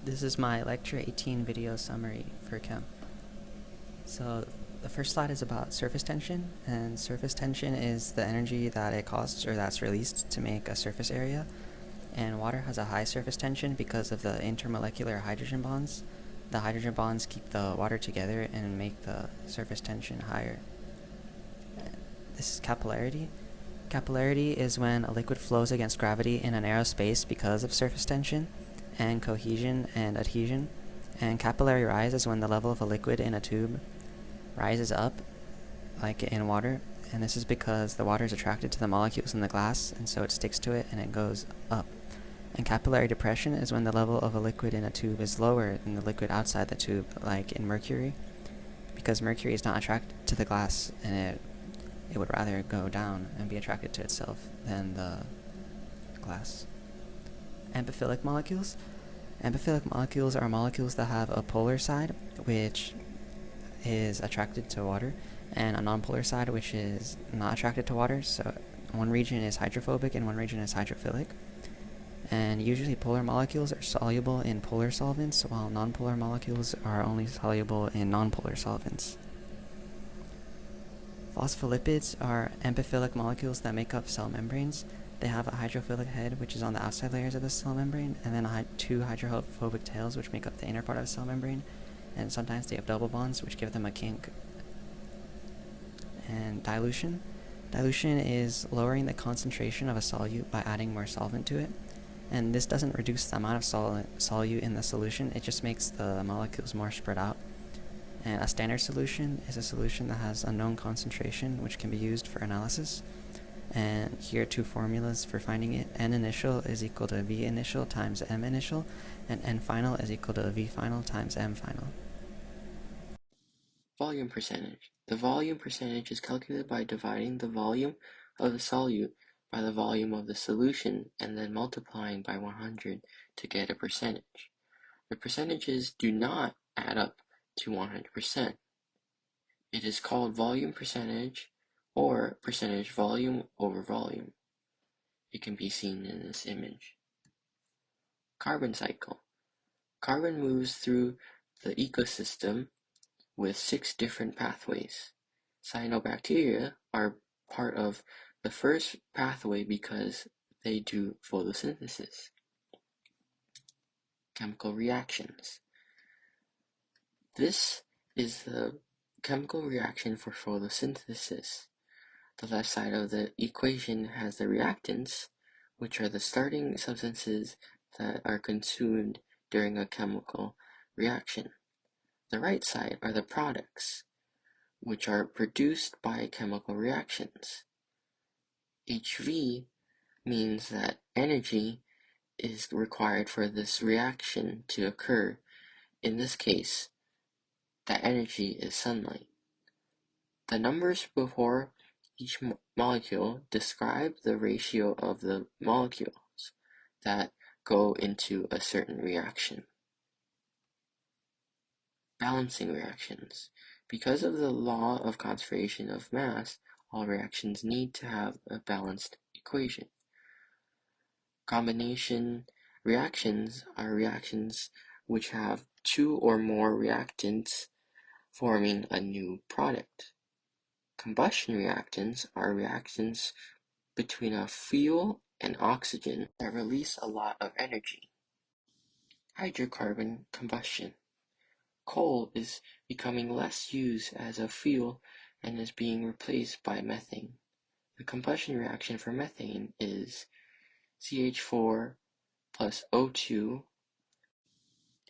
This is my Lecture 18 video summary for Chem. So the first slide is about surface tension, and surface tension is the energy that it costs or that's released to make a surface area. And water has a high surface tension because of the intermolecular hydrogen bonds. The hydrogen bonds keep the water together and make the surface tension higher. This is capillarity. Capillarity is when a liquid flows against gravity in a narrow space because of surface tension, and cohesion and adhesion. And capillary rise is when the level of a liquid in a tube rises up, like in water, and this is because the water is attracted to the molecules in the glass, and so it sticks to it and it goes up. And capillary depression is when the level of a liquid in a tube is lower than the liquid outside the tube, like in mercury, because mercury is not attracted to the glass, and it would rather go down and be attracted to itself than the glass. Amphiphilic molecules. Amphiphilic molecules are molecules that have a polar side, which is attracted to water, and a nonpolar side, which is not attracted to water. So one region is hydrophobic and one region is hydrophilic. And usually polar molecules are soluble in polar solvents, while nonpolar molecules are only soluble in nonpolar solvents. Phospholipids are amphiphilic molecules that make up cell membranes. They have a hydrophilic head, which is on the outside layers of the cell membrane, and then two hydrophobic tails, which make up the inner part of the cell membrane. And sometimes they have double bonds, which give them a kink. And dilution. Dilution is lowering the concentration of a solute by adding more solvent to it. And this doesn't reduce the amount of solute in the solution, it just makes the molecules more spread out. And a standard solution is a solution that has a known concentration, which can be used for analysis. And here are two formulas for finding it. N initial is equal to V initial times M initial, and N final is equal to V final times M final. Volume percentage. The volume percentage is calculated by dividing the volume of the solute by the volume of the solution and then multiplying by 100 to get a percentage. The percentages do not add up to 100%. It is called volume percentage or percentage volume over volume. It can be seen in this image. Carbon cycle. Carbon moves through the ecosystem with 6 different pathways. Cyanobacteria are part of the first pathway because they do photosynthesis. Chemical reactions. This is the chemical reaction for photosynthesis. The left side of the equation has the reactants, which are the starting substances that are consumed during a chemical reaction. The right side are the products, which are produced by chemical reactions. HV means that energy is required for this reaction to occur. In this case, that energy is sunlight. The numbers before each molecule describe the ratio of the molecules that go into a certain reaction. Balancing reactions. Because of the law of conservation of mass, all reactions need to have a balanced equation. Combination reactions are reactions which have 2 or more reactants forming a new product. Combustion reactants are reactions between a fuel and oxygen that release a lot of energy. Hydrocarbon combustion. Coal is becoming less used as a fuel and is being replaced by methane. The combustion reaction for methane is CH4 plus O2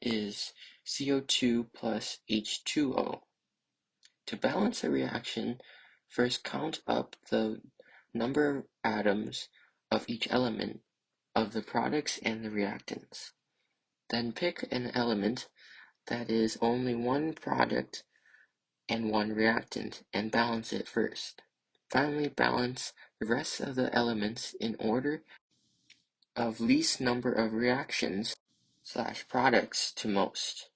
is CO2 plus H2O. To balance a reaction, first count up the number of atoms of each element of the products and the reactants. Then pick an element that is only one product and one reactant and balance it first. Finally, balance the rest of the elements in order of least number of reactions/products to most.